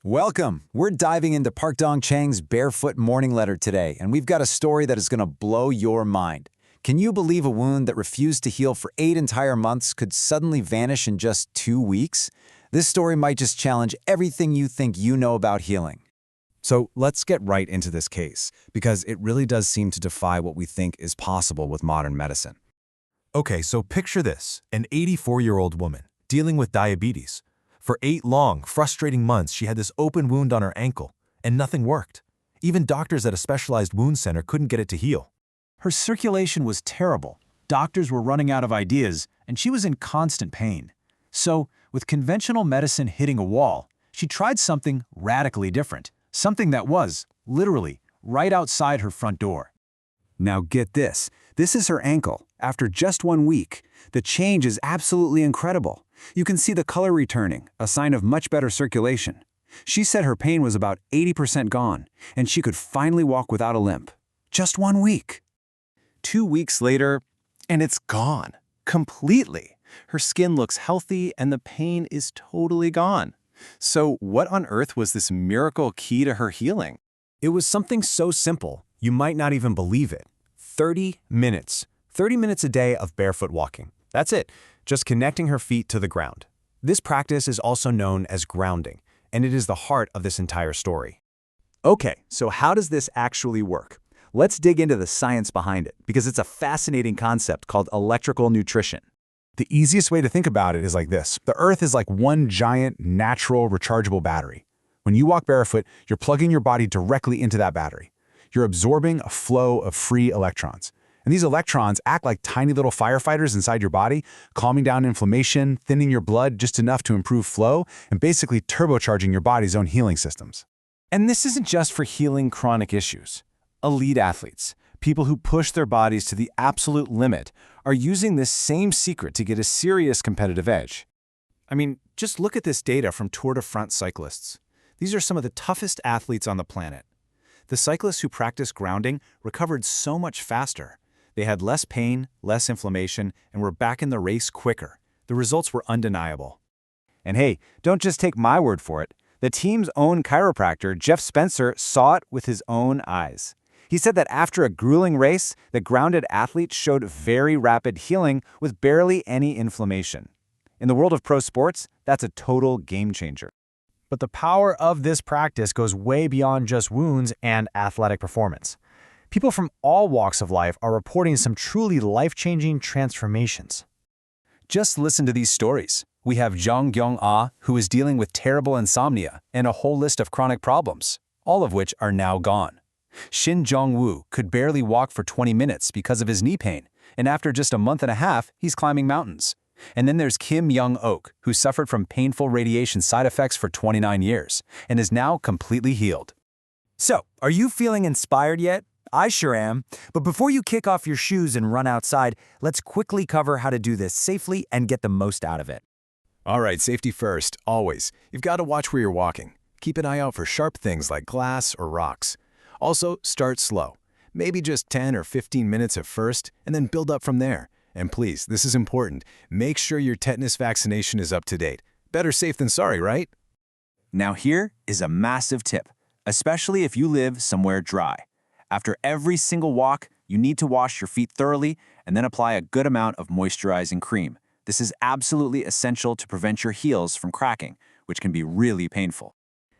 Welcome! We're diving into Park Dong-chang's Barefoot morning letter today, and we've got a story that is going to blow your mind. Can you believe a wound that refused to heal for 8 entire months could suddenly vanish in just 2 weeks? This story might just challenge everything you think you know about healing. So let's get right into this case, because it really does seem to defy what we think is possible with modern medicine. Okay, so picture this, an 84-year-old woman dealing with diabetes. For 8 long, frustrating months, she had this open wound on her ankle, and nothing worked. Even doctors at a specialized wound center couldn't get it to heal. Her circulation was terrible. Doctors were running out of ideas, and she was in constant pain. So, with conventional medicine hitting a wall, she tried something radically different, something that was, literally, right outside her front door. Now get this. This is her ankle. After just 1 week, the change is absolutely incredible. You can see the color returning, a sign of much better circulation. She said her pain was about 80% gone, and she could finally walk without a limp. Just 1 week. 2 weeks later, and it's gone. Completely. Her skin looks healthy, and the pain is totally gone. So what on earth was this miracle key to her healing? It was something so simple, you might not even believe it. 30 minutes. 30 minutes a day of barefoot walking. That's it, just connecting her feet to the ground. This practice is also known as grounding, and it is the heart of this entire story. Okay, so how does this actually work? Let's dig into the science behind it, because it's a fascinating concept called electrical nutrition. The easiest way to think about it is like this. The Earth is like one giant, natural, rechargeable battery. When you walk barefoot, you're plugging your body directly into that battery. You're absorbing a flow of free electrons. And these electrons act like tiny little firefighters inside your body, calming down inflammation, thinning your blood just enough to improve flow, and basically turbocharging your body's own healing systems. And this isn't just for healing chronic issues. Elite athletes, people who push their bodies to the absolute limit, are using this same secret to get a serious competitive edge. I mean, just look at this data from Tour de France cyclists. These are some of the toughest athletes on the planet. The cyclists who practiced grounding recovered so much faster. They had less pain, less inflammation, and were back in the race quicker. The results were undeniable. And hey, don't just take my word for it. The team's own chiropractor, Jeff Spencer, saw it with his own eyes. He said that after a grueling race, the grounded athletes showed very rapid healing with barely any inflammation. In the world of pro sports, that's a total game changer. But the power of this practice goes way beyond just wounds and athletic performance. People from all walks of life are reporting some truly life-changing transformations. Just listen to these stories. We have Jong Gyong-ah, who is dealing with terrible insomnia and a whole list of chronic problems, all of which are now gone. Shin Jong-woo could barely walk for 20 minutes because of his knee pain, and after just a month and a half, he's climbing mountains. And then there's Kim Young-ok, who suffered from painful radiation side effects for 29 years and is now completely healed. So, are you feeling inspired yet? I sure am. But before you kick off your shoes and run outside, let's quickly cover how to do this safely and get the most out of it. All right, safety first, always. You've got to watch where you're walking. Keep an eye out for sharp things like glass or rocks. Also, start slow. Maybe just 10 or 15 minutes at first, and then build up from there. And please, this is important, make sure your tetanus vaccination is up to date. Better safe than sorry, right? Now here is a massive tip, especially if you live somewhere dry. After every single walk, you need to wash your feet thoroughly and then apply a good amount of moisturizing cream. This is absolutely essential to prevent your heels from cracking, which can be really painful.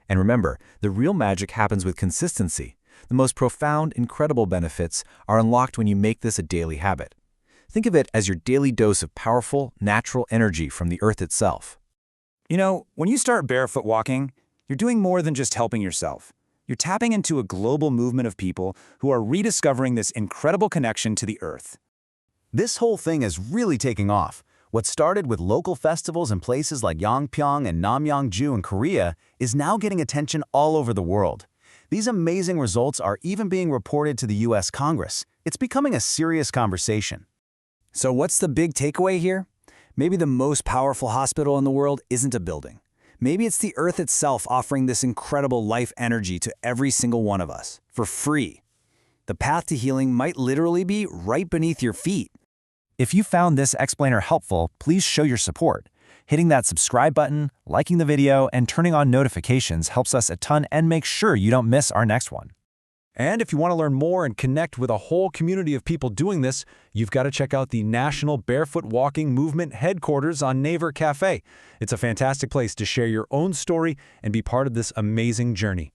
And remember, the real magic happens with consistency. The most profound, incredible benefits are unlocked when you make this a daily habit. Think of it as your daily dose of powerful, natural energy from the earth itself. You know, when you start barefoot walking, you're doing more than just helping yourself. You're tapping into a global movement of people who are rediscovering this incredible connection to the earth. This whole thing is really taking off. What started with local festivals in places like Yangpyeong and Namyangju in Korea is now getting attention all over the world. These amazing results are even being reported to the US Congress. It's becoming a serious conversation. So what's the big takeaway here? Maybe the most powerful hospital in the world isn't a building. Maybe it's the earth itself offering this incredible life energy to every single one of us, for free. The path to healing might literally be right beneath your feet. If you found this explainer helpful, please show your support. Hitting that subscribe button, liking the video, and turning on notifications helps us a ton and makes sure you don't miss our next one. And if you want to learn more and connect with a whole community of people doing this, you've got to check out the National Barefoot Walking Movement headquarters on Naver Cafe. It's a fantastic place to share your own story and be part of this amazing journey.